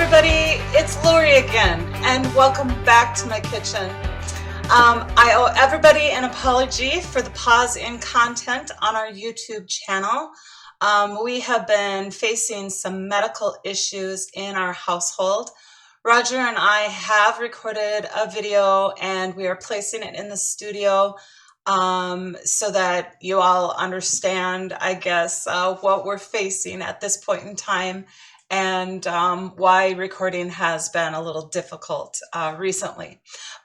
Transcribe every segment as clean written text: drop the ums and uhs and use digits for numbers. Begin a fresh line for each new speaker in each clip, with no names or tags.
everybody, it's Lori again, and welcome back to my kitchen. I owe everybody an apology for the pause in content on our YouTube channel. We have been facing some medical issues in our household. Roger and I have recorded a video and we are placing it in the studio so that you all understand, I guess, what we're facing at this point in time, and why recording has been a little difficult recently.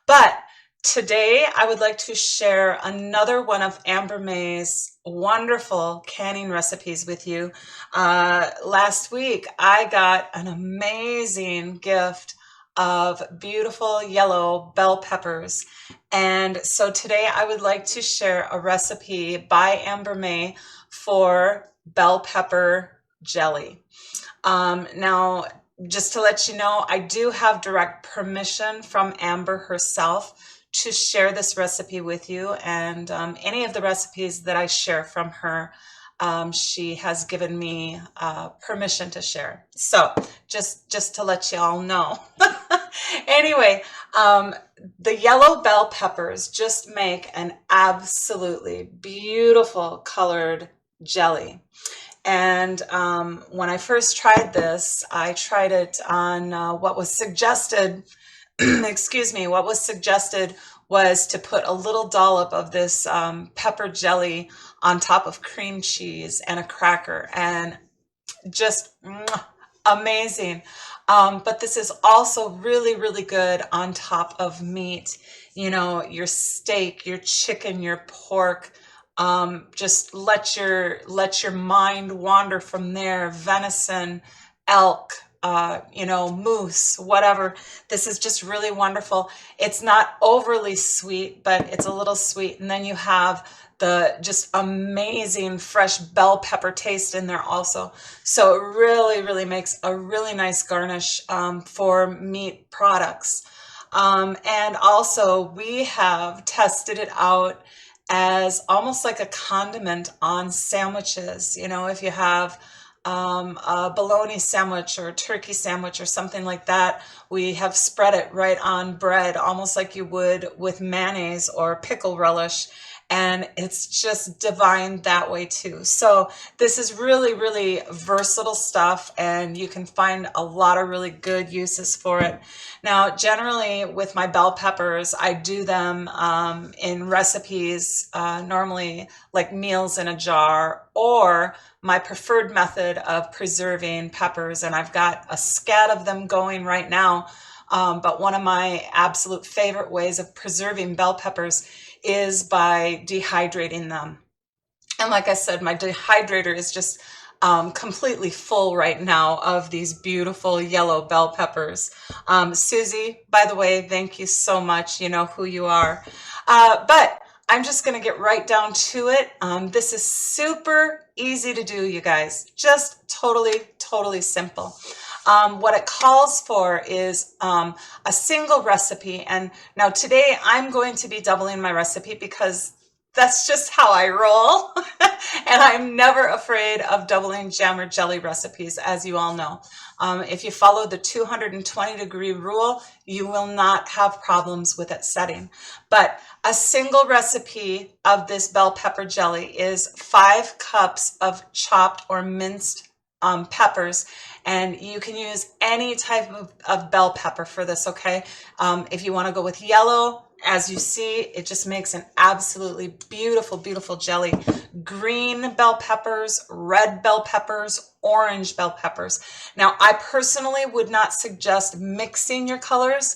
But today I would like to share another one of Amber May's wonderful canning recipes with you. Last week I got an amazing gift of beautiful yellow bell peppers, and so today I would like to share a recipe by Amber May for bell pepper jelly. Now, just to let you know, I do have direct permission from Amber herself to share this recipe with you, and any of the recipes that I share from her, she has given me permission to share. So just to let you all know. Anyway, the yellow bell peppers just make an absolutely beautiful colored jelly. And when I first tried this, I tried it on what was suggested, excuse me, what was suggested was to put a little dollop of this pepper jelly on top of cream cheese and a cracker, and just amazing. But this is also really, really good on top of meat. You know, your steak, your chicken, your pork. Just let your mind wander from there. Venison, elk, you know, moose, whatever. This is just really wonderful. It's not overly sweet, but it's a little sweet. And then you have the just amazing fresh bell pepper taste in there also. So it really, really makes a really nice garnish for meat products. And also we have tested it out as almost like a condiment on sandwiches. You know, if you have a bologna sandwich or a turkey sandwich or something like that, we have spread it right on bread, almost like you would with mayonnaise or pickle relish. And it's just divine that way too. So this is really, really versatile stuff, and you can find a lot of really good uses for it. Now, generally with my bell peppers, I do them in recipes, normally like meals in a jar, or my preferred method of preserving peppers. And I've got a scat of them going right now. But one of my absolute favorite ways of preserving bell peppers is by dehydrating them. And like I said, my dehydrator is just completely full right now of these beautiful yellow bell peppers. Susie, by the way, thank you so much. You know who you are. But I'm just going to get right down to it. This is super easy to do, you guys. Just totally simple. What it calls for is a single recipe. And now today I'm going to be doubling my recipe because that's just how I roll. And I'm never afraid of doubling jam or jelly recipes, as you all know. If you follow the 220-degree rule, you will not have problems with it setting. But a single recipe of this bell pepper jelly is 5 cups of chopped or minced peppers, and you can use any type of bell pepper for this, okay? If you want to go with yellow, as you see, it just makes an absolutely beautiful jelly. Green bell peppers, red bell peppers, orange bell peppers. Now, I personally would not suggest mixing your colors,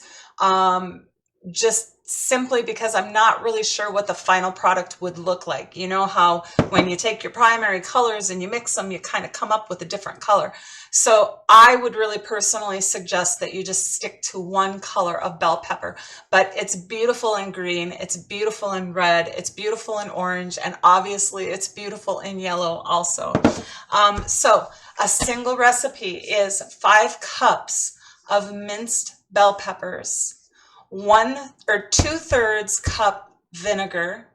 just simply because I'm not really sure what the final product would look like. You know how when you take your primary colors and you mix them, you kind of come up with a different color. So I would really personally suggest that you just stick to one color of bell pepper. But it's beautiful in green, it's beautiful in red, it's beautiful in orange, and obviously it's beautiful in yellow also. So a single recipe is 5 cups of minced bell peppers, 1 or 2/3 cup vinegar,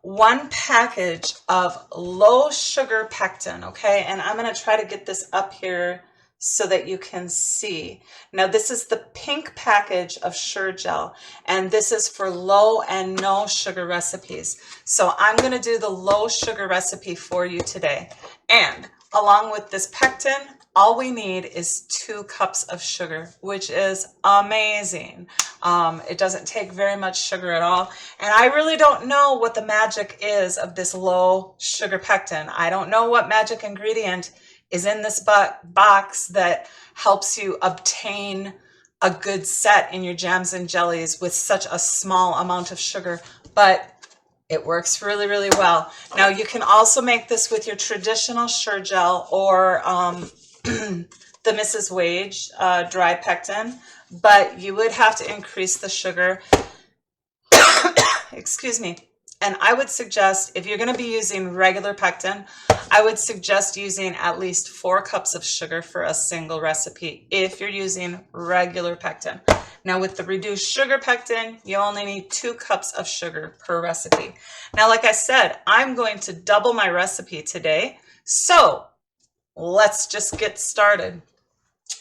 1 package of low sugar pectin, okay? And I'm gonna try to get this up here so that you can see. Now this is the pink package of Sure Gel, and this is for low and no sugar recipes. So I'm going to do the low sugar recipe for you today. And along with this pectin, all we need is 2 cups of sugar, which is amazing. It doesn't take very much sugar at all. And I really don't know what the magic is of this low sugar pectin. I don't know what magic ingredient is in this box that helps you obtain a good set in your jams and jellies with such a small amount of sugar, but it works really, really well. Now you can also make this with your traditional Sure Gel or the Mrs. Wage dry pectin, but you would have to increase the sugar. Excuse me. And I would suggest, if you're going to be using regular pectin, I would suggest using at least 4 cups of sugar for a single recipe if you're using regular pectin. Now with the reduced sugar pectin, you only need 2 cups of sugar per recipe. Now, like I said, I'm going to double my recipe today. So let's just get started.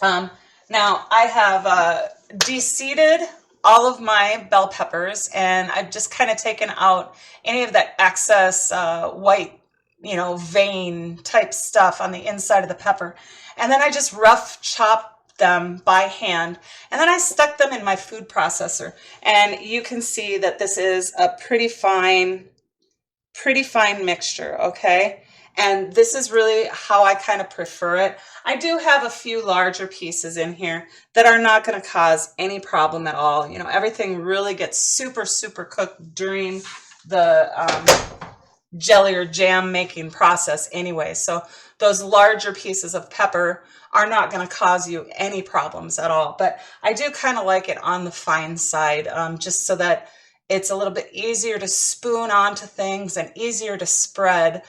Now I have de-seeded all of my bell peppers, and I've just kind of taken out any of that excess white, vein type stuff on the inside of the pepper. And then I just rough chopped them by hand, and then I stuck them in my food processor. And you can see that this is a pretty fine mixture, okay? And this is really how I kind of prefer it. I do have a few larger pieces in here that are not going to cause any problem at all. Everything really gets super, super cooked during the jelly or jam making process anyway. So those larger pieces of pepper are not going to cause you any problems at all. But I do kind of like it on the fine side, just so that it's a little bit easier to spoon onto things and easier to spread.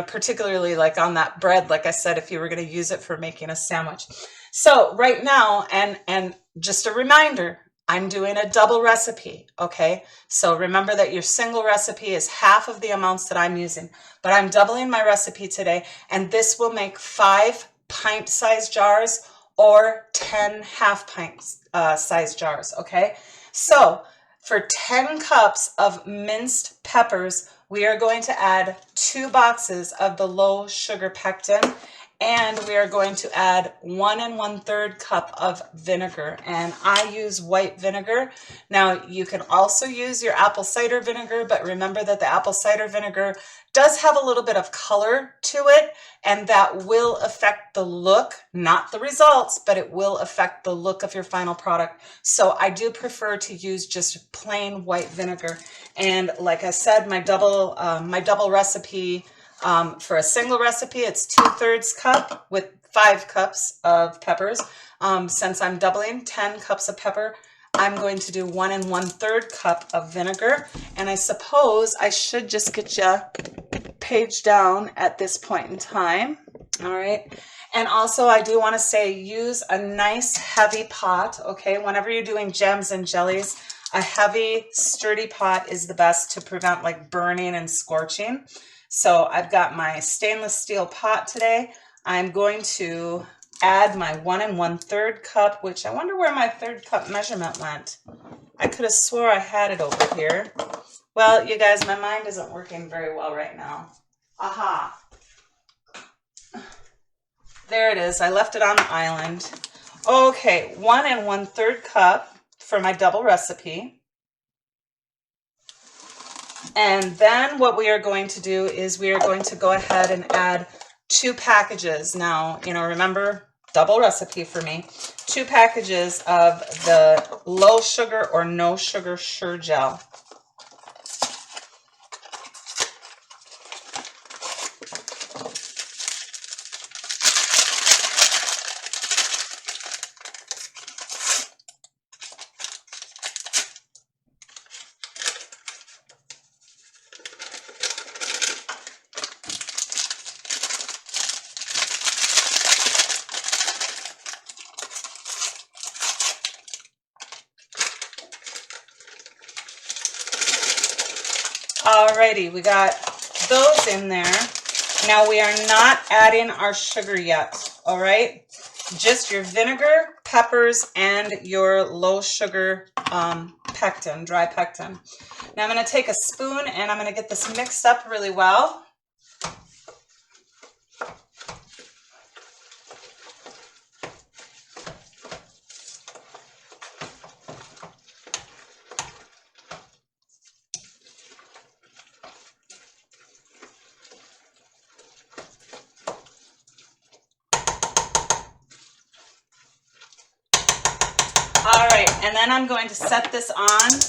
Particularly like on that bread, like I said, if you were going to use it for making a sandwich. So right now, and just a reminder, I'm doing a double recipe, okay? So remember that your single recipe is half of the amounts that I'm using, but I'm doubling my recipe today, and this will make 5 pint-sized jars or 10 half-pint size jars, okay? So for 10 cups of minced peppers, we are going to add 2 boxes of the low sugar pectin, and we are going to add 1 1/3 cup of vinegar, and I use white vinegar. Now you can also use your apple cider vinegar, but remember that the apple cider vinegar does have a little bit of color to it, and that will affect the look, not the results, but it will affect the look of your final product. So I do prefer to use just plain white vinegar. And like I said, my double recipe, for a single recipe, it's 2/3 cup with 5 cups of peppers. Since I'm doubling 10 cups of pepper, I'm going to do 1 1/3 cup of vinegar. And I suppose I should just get you page down at this point in time. All right. And also I do want to say, use a nice heavy pot, okay? Whenever you're doing jams and jellies, a heavy, sturdy pot is the best to prevent like burning and scorching. So I've got my stainless steel pot today. I'm going to add my 1 1/3 cup, which I wonder where my 1/3 cup measurement went. I could have swore I had it over here. Well, you guys, my mind isn't working very well right now. Aha. There it is. I left it on the island. Okay, 1 1/3 cup for my double recipe. And then what we are going to do is we are going to go ahead and add 2 packages. Now, remember, double recipe for me. 2 packages of the low sugar or no sugar Sure Gel. Alrighty, we got those in there. Now we are not adding our sugar yet, all right? Just your vinegar, peppers, and your low sugar pectin, dry pectin. Now I'm going to take a spoon and I'm going to get this mixed up really well. All right, and then I'm going to set this on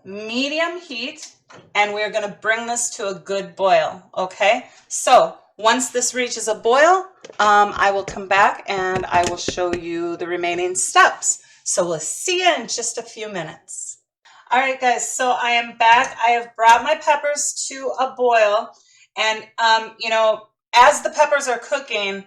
medium heat, and we're going to bring this to a good boil, okay? So once this reaches a boil, I will come back and I will show you the remaining steps. So we'll see you in just a few minutes. All right, guys, so I am back. I have brought my peppers to a boil, and you know, as the peppers are cooking,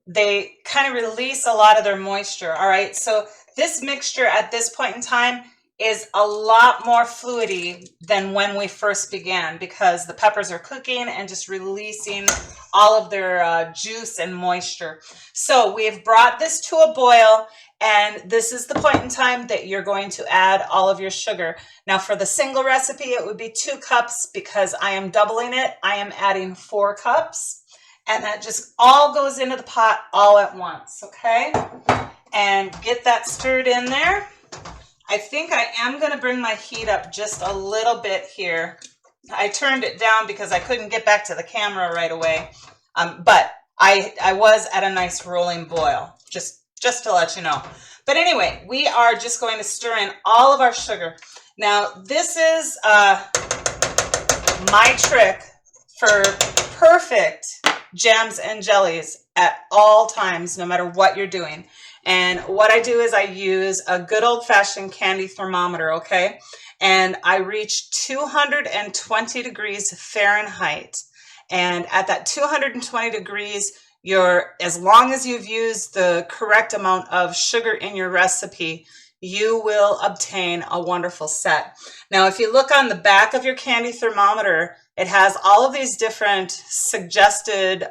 they kind of release a lot of their moisture, all right? So this mixture at this point in time is a lot more fluidy than when we first began, because the peppers are cooking and just releasing all of their juice and moisture. So we've brought this to a boil, and this is the point in time that you're going to add all of your sugar. Now for the single recipe, it would be 2 cups. Because I am doubling it, I am adding 4 cups. And that just all goes into the pot all at once, okay? And get that stirred in there. I think I am going to bring my heat up just a little bit here. I turned it down because I couldn't get back to the camera right away. But I was at a nice rolling boil, just to let you know. But anyway, we are just going to stir in all of our sugar. Now, this is my trick for perfect jams and jellies at all times, no matter what you're doing. And what I do is I use a good old-fashioned candy thermometer, okay? And I reach 220 degrees Fahrenheit. And at that 220 degrees, as long as you've used the correct amount of sugar in your recipe, you will obtain a wonderful set. Now, if you look on the back of your candy thermometer, it has all of these different suggested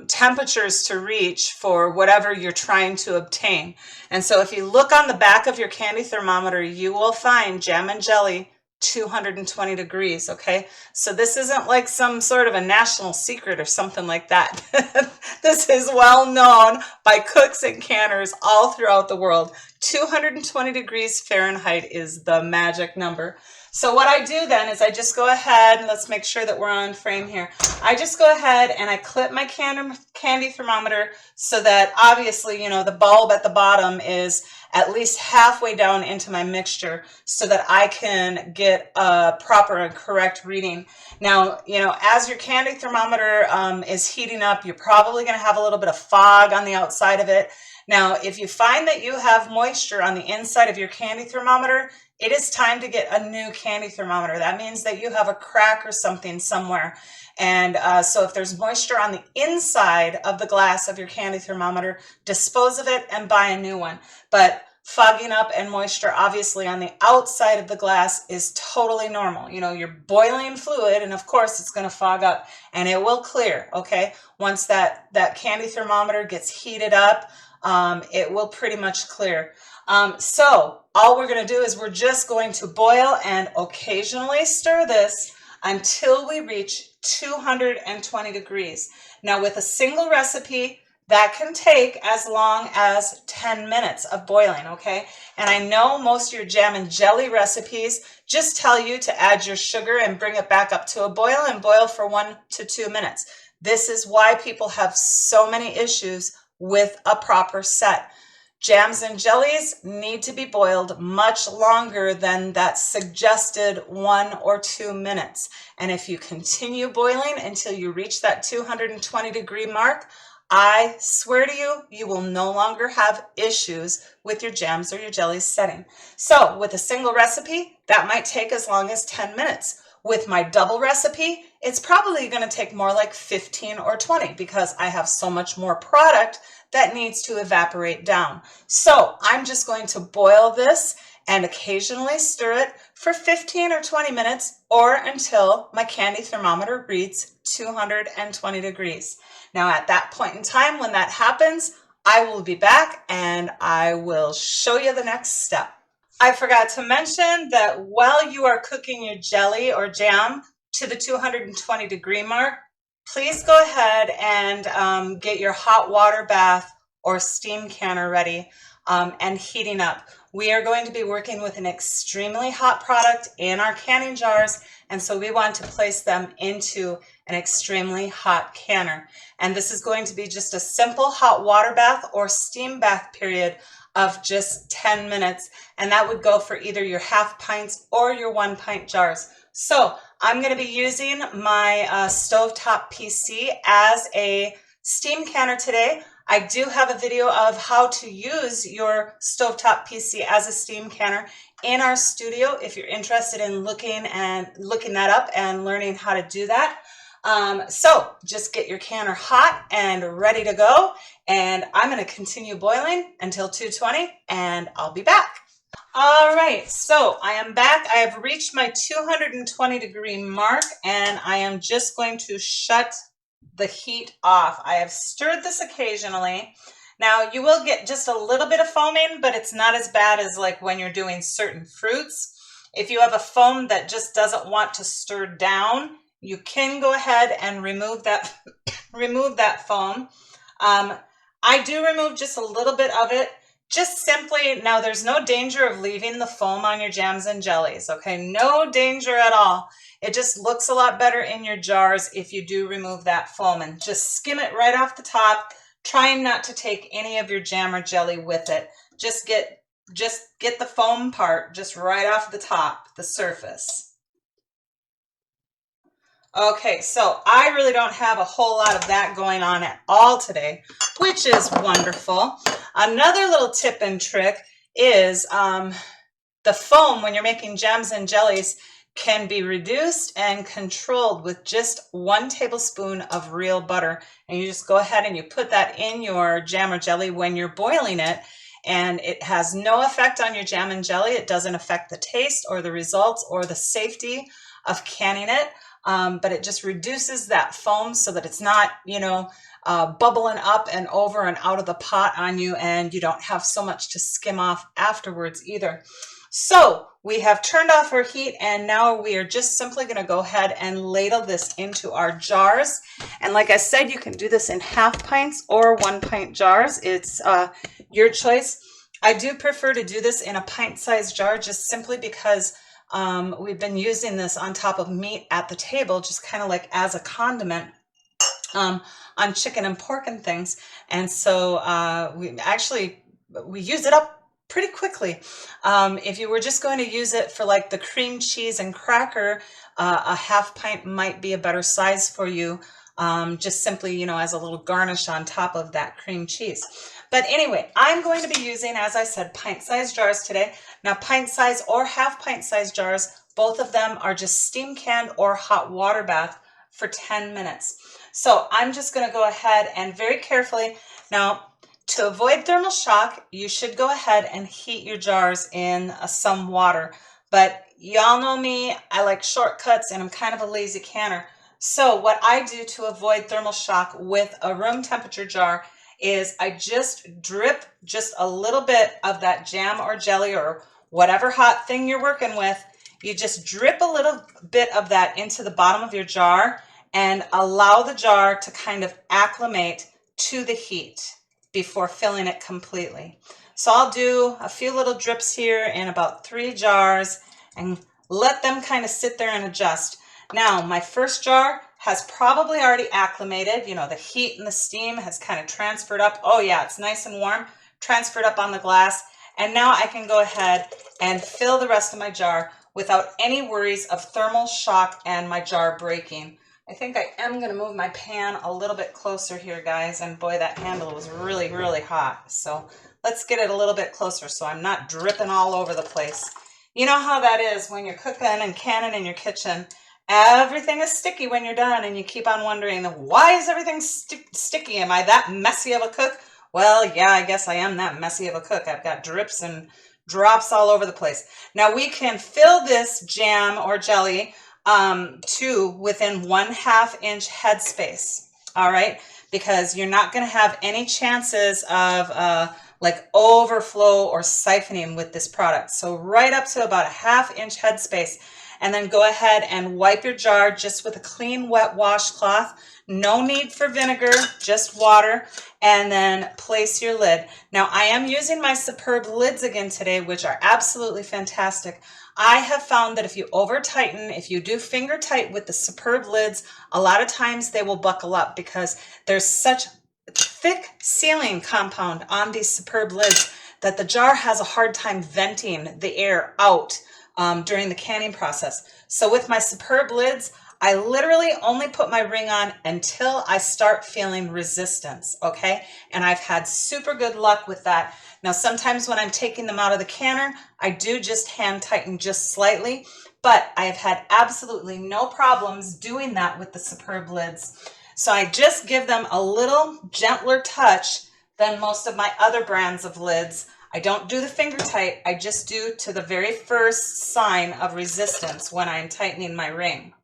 temperatures to reach for whatever you're trying to obtain. And so if you look on the back of your candy thermometer, you will find jam and jelly 220 degrees, okay? So this isn't like some sort of a national secret or something like that. This is well known by cooks and canners all throughout the world. 220 degrees Fahrenheit is the magic number. So what I do then is I just go ahead, let's make sure that we're on frame here. I just go ahead and I clip my candy thermometer so that obviously, you know, the bulb at the bottom is at least halfway down into my mixture so that I can get a proper and correct reading. Now, you know, as your candy thermometer is heating up, you're probably going to have a little bit of fog on the outside of it. Now, if you find that you have moisture on the inside of your candy thermometer, it is time to get a new candy thermometer. That means that you have a crack or something somewhere. And so if there's moisture on the inside of the glass of your candy thermometer, dispose of it and buy a new one. But fogging up and moisture obviously on the outside of the glass is totally normal. You know, you're boiling fluid and of course it's going to fog up and it will clear, okay? Once that candy thermometer gets heated up, it will pretty much clear. So all we're going to do is we're just going to boil and occasionally stir this until we reach 220 degrees. Now with a single recipe, that can take as long as 10 minutes of boiling, okay? And I know most of your jam and jelly recipes just tell you to add your sugar and bring it back up to a boil and boil for 1 to 2 minutes. This is why people have so many issues with a proper set. Jams and jellies need to be boiled much longer than that suggested 1 or 2 minutes. And if you continue boiling until you reach that 220 degree mark, I swear to you, you will no longer have issues with your jams or your jellies setting. So with a single recipe, that might take as long as 10 minutes. With my double recipe, it's probably going to take more like 15 or 20 because I have so much more product that needs to evaporate down. So I'm just going to boil this and occasionally stir it for 15 or 20 minutes or until my candy thermometer reads 220 degrees. Now at that point in time, when that happens, I will be back and I will show you the next step. I forgot to mention that while you are cooking your jelly or jam to the 220 degree mark, please go ahead and get your hot water bath or steam canner ready and heating up. We are going to be working with an extremely hot product in our canning jars, and so we want to place them into an extremely hot canner. And this is going to be just a simple hot water bath or steam bath period of just 10 minutes, and that would go for either your half pints or your 1 pint jars. So I'm going to be using my stovetop PC as a steam canner today. I do have a video of how to use your stovetop PC as a steam canner in our studio if you're interested in looking that up and learning how to do that. So just get your canner hot and ready to go, and I'm going to continue boiling until 220 and I'll be back. All right, so I am back. I have reached my 220 degree mark and I am just going to shut the heat off. I have stirred this occasionally. Now you will get just a little bit of foaming, but it's not as bad as like when you're doing certain fruits. If you have a foam that just doesn't want to stir down, you can go ahead and remove that remove that foam. I do remove just a little bit of it, just simply. Now there's no danger of leaving the foam on your jams and jellies, okay? No danger at all. It just looks a lot better in your jars if you do remove that foam, and just skim it right off the top, trying not to take any of your jam or jelly with it. Just get the foam part just right off the top, the surface. Okay, so I really don't have a whole lot of that going on at all today, which is wonderful. Another little tip and trick is the foam when you're making jams and jellies can be reduced and controlled with just 1 tablespoon of real butter. And you just go ahead and you put that in your jam or jelly when you're boiling it, and it has no effect on your jam and jelly. It doesn't affect the taste or the results or the safety of canning it. But it just reduces that foam so that it's not, bubbling up and over and out of the pot on you, and you don't have so much to skim off afterwards either. So we have turned off our heat, and now we are just simply going to go ahead and ladle this into our jars. And like I said, you can do this in half pints or 1 pint jars. It's your choice. I do prefer to do this in a pint-sized jar just simply because we've been using this on top of meat at the table, just kind of like as a condiment on chicken and pork and things. And so we use it up pretty quickly. If you were just going to use it for like the cream cheese and cracker, a half pint might be a better size for you, just simply, as a little garnish on top of that cream cheese. But anyway, I'm going to be using, as I said, pint-sized jars today. Now, pint-size or half pint-sized jars, both of them are just steam canned or hot water bath for 10 minutes. So I'm just going to go ahead and very carefully, now to avoid thermal shock, you should go ahead and heat your jars in some water. But y'all know me, I like shortcuts and I'm kind of a lazy canner. So what I do to avoid thermal shock with a room temperature jar is I just drip just a little bit of that jam or jelly or whatever hot thing you're working with. You just drip a little bit of that into the bottom of your jar and allow the jar to kind of acclimate to the heat before filling it completely. So I'll do a few little drips here in about 3 jars and let them kind of sit there and adjust. Now, my first jar has probably already acclimated. The heat and the steam has kind of transferred up. Oh yeah, it's nice and warm, transferred up on the glass. And now I can go ahead and fill the rest of my jar without any worries of thermal shock and my jar breaking. I think I am going to move my pan a little bit closer here, guys. And boy, that handle was really, really hot. So let's get it a little bit closer so I'm not dripping all over the place. You know how that is when you're cooking and canning in your kitchen. Everything is sticky when you're done, and you keep on wondering, why is everything sticky? Am I that messy of a cook? Well, yeah, I guess I am that messy of a cook. I've got drips and drops all over the place. Now we can fill this jam or jelly to within 1/2 inch headspace, all right? Because you're not going to have any chances of like overflow or siphoning with this product. So right up to about 1/2 inch headspace, and then go ahead and wipe your jar just with a clean wet washcloth. No need for vinegar, just water, and then place your lid. Now I am using my Superb lids again today, which are absolutely fantastic. I have found that if you over tighten, if you do finger tight with the Superb lids, a lot of times they will buckle up because there's such thick sealing compound on these Superb lids that the jar has a hard time venting the air out during the canning process. So with my Superb lids, I literally only put my ring on until I start feeling resistance, okay? And I've had super good luck with that. Now, sometimes when I'm taking them out of the canner, I do just hand tighten just slightly, but I have had absolutely no problems doing that with the Superb lids. So I just give them a little gentler touch than most of my other brands of lids. I don't do the finger tight, I just do to the very first sign of resistance when I'm tightening my ring.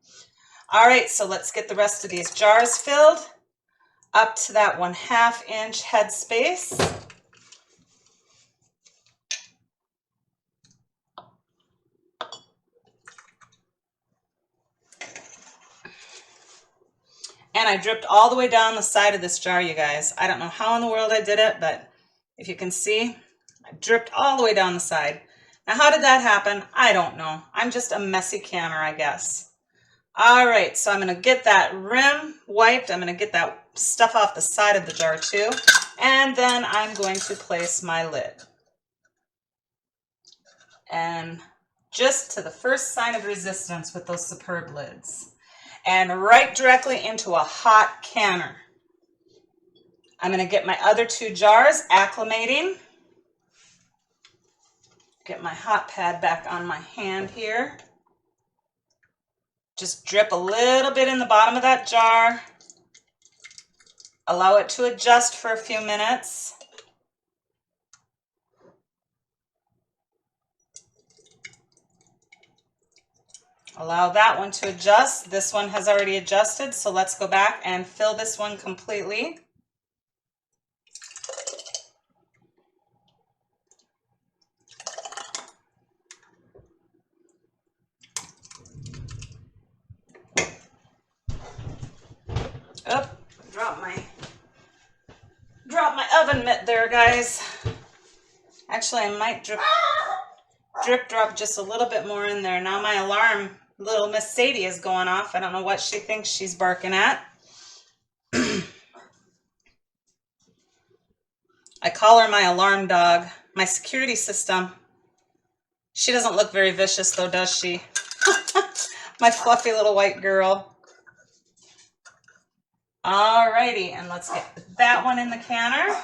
All right, so let's get the rest of these jars filled up to that 1/2 inch headspace. And I dripped all the way down the side of this jar, you guys. I don't know how in the world I did it, but if you can see, I dripped all the way down the side. Now, how did that happen? I don't know. I'm just a messy canner, I guess. All right, so I'm going to get that rim wiped. I'm going to get that stuff off the side of the jar too. And then I'm going to place my lid. And just to the first sign of resistance with those Superb lids. And right directly into a hot canner. I'm going to get my other 2 jars acclimating. Get my hot pad back on my hand here. Just drip a little bit in the bottom of that jar. Allow it to adjust for a few minutes. Allow that one to adjust. This one has already adjusted, so let's go back and fill this one completely. Oh, drop my oven mitt there, guys. Actually, I might drop just a little bit more in there. Now my alarm, little Miss Sadie, is going off. I don't know what she thinks she's barking at. I call her my alarm dog, my security system. She doesn't look very vicious though, does she? My fluffy little white girl. Alrighty, and let's get that one in the canner.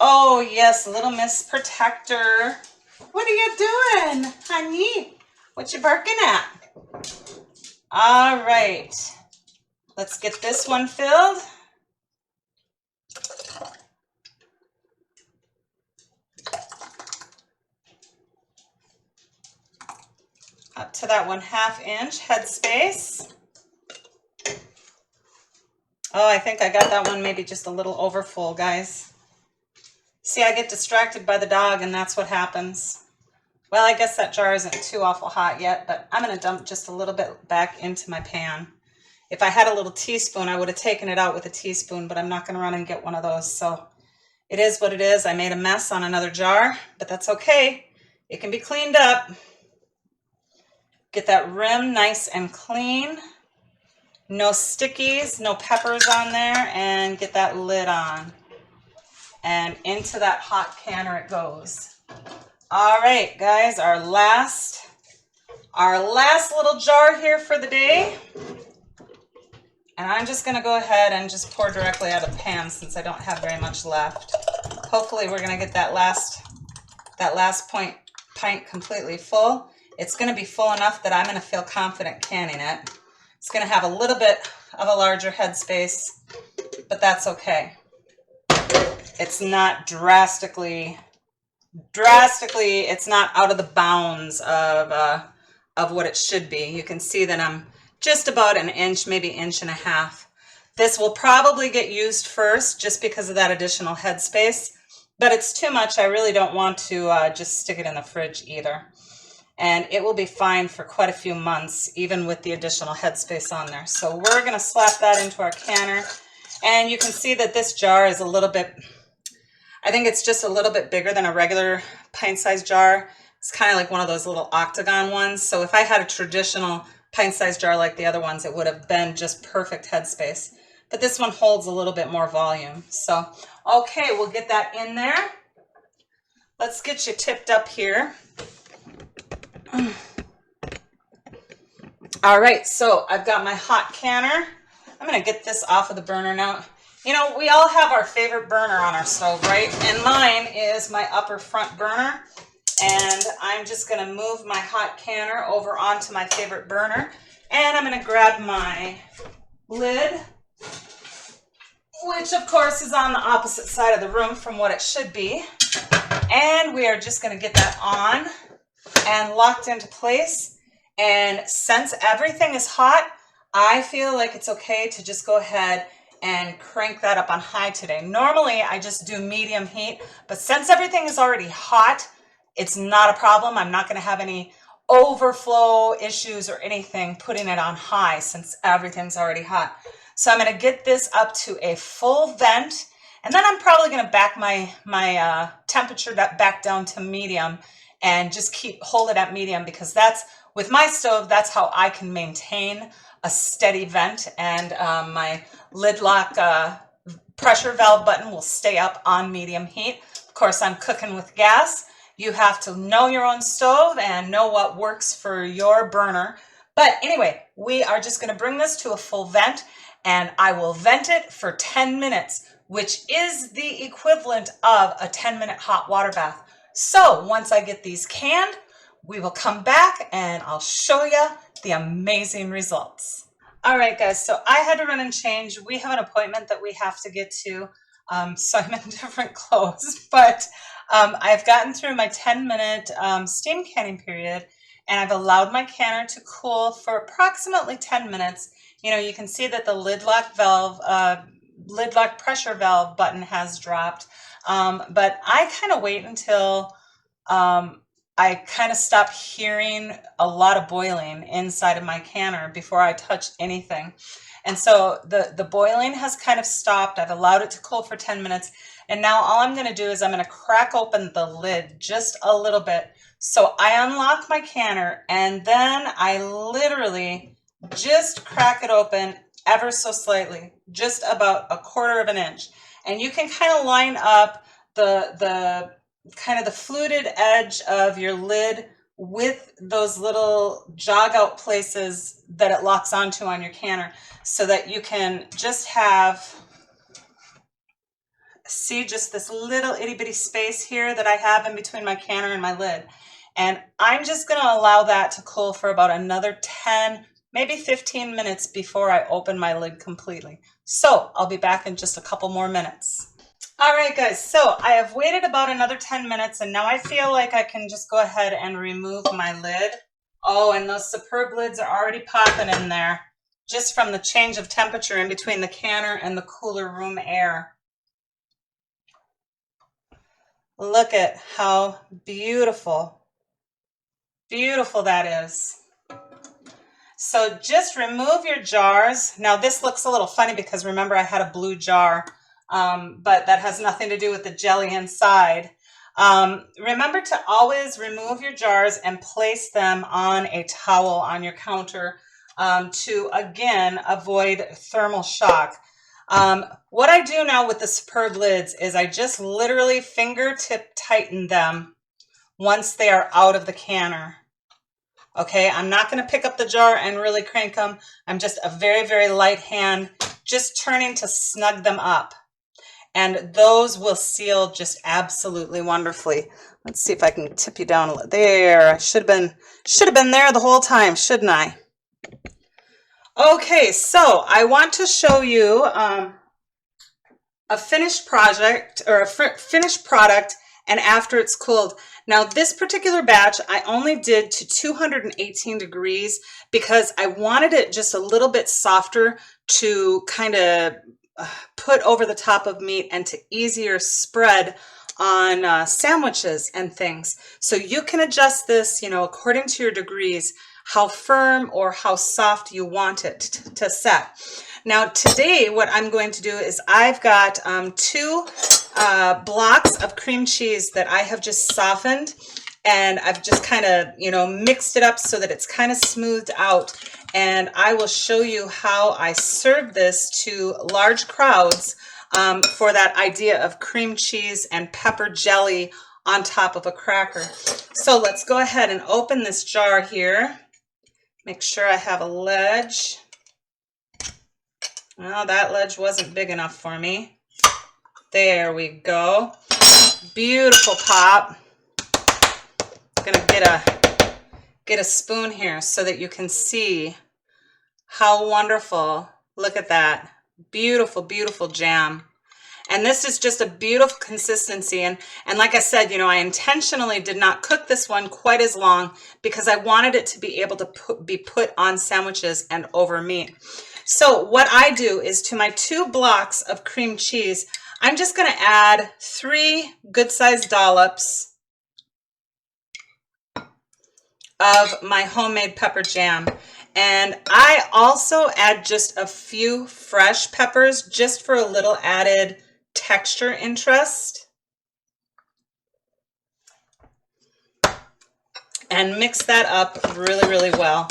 Oh yes, little Miss Protector. What are you doing, honey? What you barking at? All right, let's get this one filled. Up to that 1/2 inch headspace. Oh, I think I got that one maybe just a little over full, guys. See, I get distracted by the dog and that's what happens. Well, I guess that jar isn't too awful hot yet, but I'm going to dump just a little bit back into my pan. If I had a little teaspoon, I would have taken it out with a teaspoon, but I'm not going to run and get one of those. So it is what it is. I made a mess on another jar, but that's okay. It can be cleaned up. Get that rim nice and clean. No stickies, no peppers on there, and get that lid on. And into that hot canner it goes. All right, guys, our last little jar here for the day. And I'm just going to go ahead and just pour directly out of the pan since I don't have very much left. Hopefully we're going to get that last pint completely full. It's going to be full enough that I'm going to feel confident canning it. It's going to have a little bit of a larger headspace, but that's okay. It's not drastically drastically, it's not out of the bounds of what it should be. You can see that I'm just about an inch, maybe inch and a half. This will probably get used first just because of that additional headspace, but it's too much. I really don't want to just stick it in the fridge either. And it will be fine for quite a few months, even with the additional headspace on there. So we're going to slap that into our canner. And you can see that this jar is a little bit, I think it's just a little bit bigger than a regular pint-sized jar. It's kind of like one of those little octagon ones. So if I had a traditional pint-sized jar like the other ones, it would have been just perfect headspace. But this one holds a little bit more volume. So, okay, we'll get that in there. Let's get you tipped up here. All right, so I've got my hot canner. I'm gonna get this off of the burner now. You know, we all have our favorite burner on our stove, right? And mine is my upper front burner. And I'm just gonna move my hot canner over onto my favorite burner. And I'm gonna grab my lid, which of course is on the opposite side of the room from what it should be. And we are just gonna get that on and locked into place. And since everything is hot, I feel like it's okay to just go ahead and crank that up on high today. Normally I just do medium heat, but since everything is already hot, it's not a problem. I'm not going to have any overflow issues or anything putting it on high since everything's already hot. So I'm going to get this up to a full vent, and then I'm probably going to back my temperature back down to medium and just hold it at medium, because that's, with my stove, that's how I can maintain a steady vent, and my lid lock pressure valve button will stay up on medium heat. Of course, I'm cooking with gas. You have to know your own stove and know what works for your burner. But anyway, we are just going to bring this to a full vent, and I will vent it for 10 minutes, which is the equivalent of a 10-minute hot water bath. So once I get these canned, we will come back and I'll show you the amazing results. All right, guys, so I had to run and change. We have an appointment that we have to get to, so I'm in different clothes, but I've gotten through my 10-minute steam canning period, and I've allowed my canner to cool for approximately 10 minutes. You know, you can see that the lid lock pressure valve button has dropped, but I kind of wait until I kind of stop hearing a lot of boiling inside of my canner before I touch anything. And so the boiling has kind of stopped. I've allowed it to cool for 10 minutes. And now all I'm going to do is I'm going to crack open the lid just a little bit. So I unlock my canner, and then I literally just crack it open ever so slightly, just about a quarter of an inch. And you can kind of line up the fluted edge of your lid with those little jog out places that it locks onto on your canner, so that you can just have, see, just this little itty bitty space here that I have in between my canner and my lid. And I'm just going to allow that to cool for about another 10, maybe 15 minutes before I open my lid completely. So I'll be back in just a couple more minutes. All right, guys, so I have waited about another 10 minutes, and now I feel like I can just go ahead and remove my lid. Oh, and those superb lids are already popping in there, just from the change of temperature in between the canner and the cooler room air. Look at how beautiful that is. So just remove your jars. Now this looks a little funny because remember I had a blue jar, but that has nothing to do with the jelly inside. Remember to always remove your jars and place them on a towel on your counter to, again, avoid thermal shock. What I do now with the superb lids is I just literally fingertip tighten them once they are out of the canner. Okay, I'm not going to pick up the jar and really crank them. I'm just a very, very light hand, just turning to snug them up. And those will seal just absolutely wonderfully. Let's see if I can tip you down a little. There, I should have been there the whole time, shouldn't I? Okay, so I want to show you a finished project, or a finished product and after it's cooled. Now this particular batch I only did to 218 degrees because I wanted it just a little bit softer to kind of put over the top of meat and to easier spread on sandwiches and things. So you can adjust this, you know, according to your degrees, how firm or how soft you want it to set. Now today what I'm going to do is I've got two blocks of cream cheese that I have just softened, and I've just kind of, you know, mixed it up so that it's kind of smoothed out. And I will show you how I serve this to large crowds for that idea of cream cheese and pepper jelly on top of a cracker. So let's go ahead and open this jar here. Make sure I have a ledge. Well, that ledge wasn't big enough for me. There we go. Beautiful pop. Gonna get a spoon here so that you can see how wonderful. Look at that. Beautiful, beautiful jam. And this is just a beautiful consistency. And like I said, you know, I intentionally did not cook this one quite as long because I wanted it to be able to be put on sandwiches and over meat. So what I do is to my 2 blocks of cream cheese, I'm just going to add 3 good-sized dollops of my homemade pepper jam. And I also add just a few fresh peppers just for a little added texture interest. And mix that up really, really well.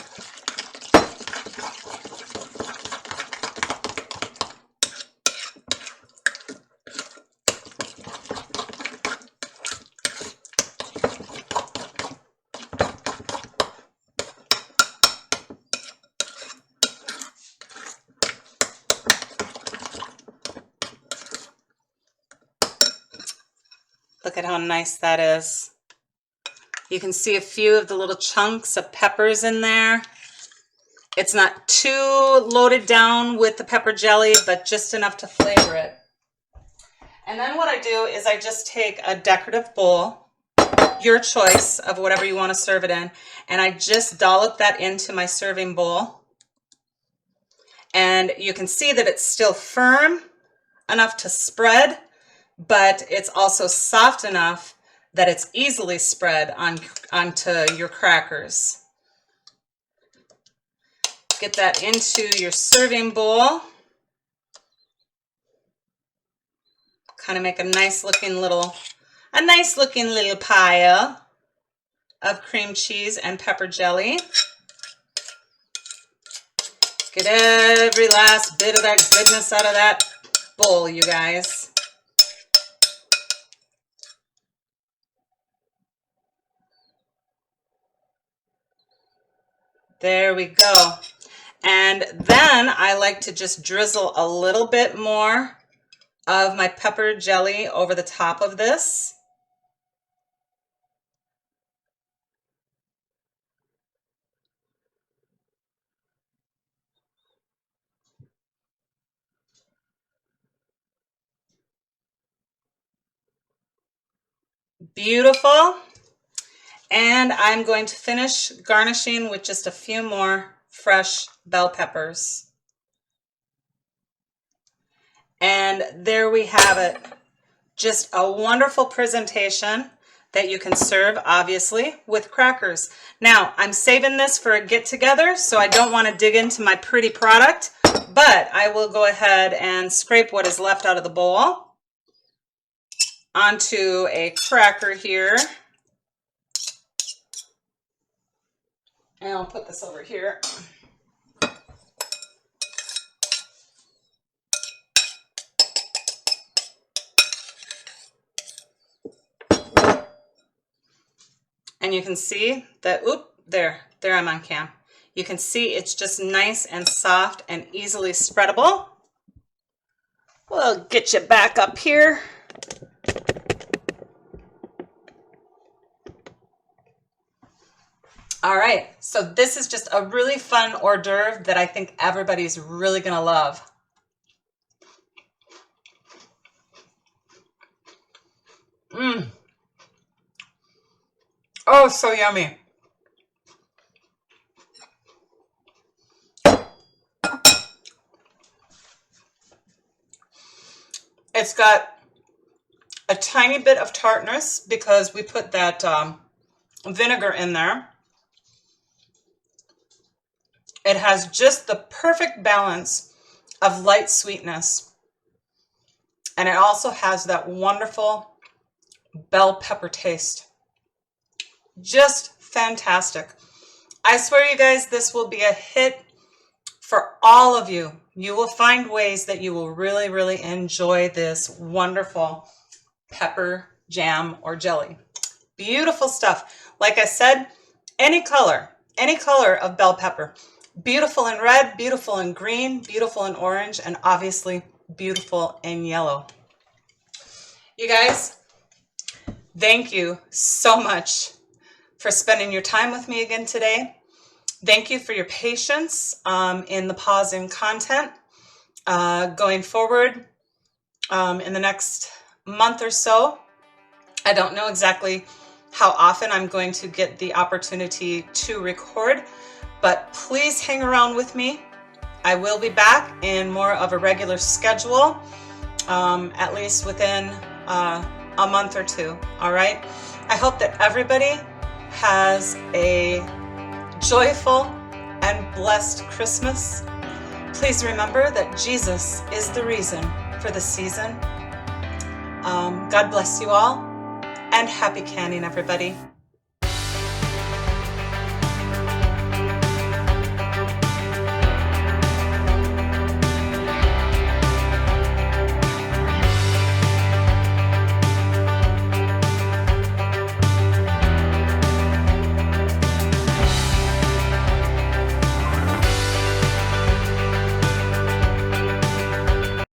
Look at how nice that is. You can see a few of the little chunks of peppers in there. It's not too loaded down with the pepper jelly, but just enough to flavor it. And then what I do is I just take a decorative bowl, your choice of whatever you want to serve it in, and I just dollop that into my serving bowl. And you can see that it's still firm enough to spread, but it's also soft enough that it's easily spread onto your crackers. Get that into your serving bowl. Kind of make a nice looking little pile of cream cheese and pepper jelly. Get every last bit of that goodness out of that bowl, you guys. There we go. And then I like to just drizzle a little bit more of my pepper jelly over the top of this. Beautiful. And I'm going to finish garnishing with just a few more fresh bell peppers. And there we have it. Just a wonderful presentation that you can serve, obviously, with crackers. Now, I'm saving this for a get-together, so I don't want to dig into my pretty product, but I will go ahead and scrape what is left out of the bowl onto a cracker here. And I'll put this over here. And you can see that, there I'm on cam. You can see it's just nice and soft and easily spreadable. We'll get you back up here. All right, so this is just a really fun hors d'oeuvre that I think everybody's really gonna love. Oh, so yummy. It's got a tiny bit of tartness because we put that vinegar in there. It has just the perfect balance of light sweetness. And it also has that wonderful bell pepper taste. Just fantastic. I swear, you guys, this will be a hit for all of you. You will find ways that you will really, really enjoy this wonderful pepper jam or jelly. Beautiful stuff. Like I said, any color of bell pepper. Beautiful in red, beautiful in green, beautiful in orange, and obviously beautiful in yellow. You guys, thank you so much for spending your time with me again today. Thank you for your patience in the pause in content. Going forward in the next month or so, I don't know exactly how often I'm going to get the opportunity to record, but please hang around with me. I will be back in more of a regular schedule, at least within a month or two, all right? I hope that everybody has a joyful and blessed Christmas. Please remember that Jesus is the reason for the season. God bless you all, and happy canning, everybody.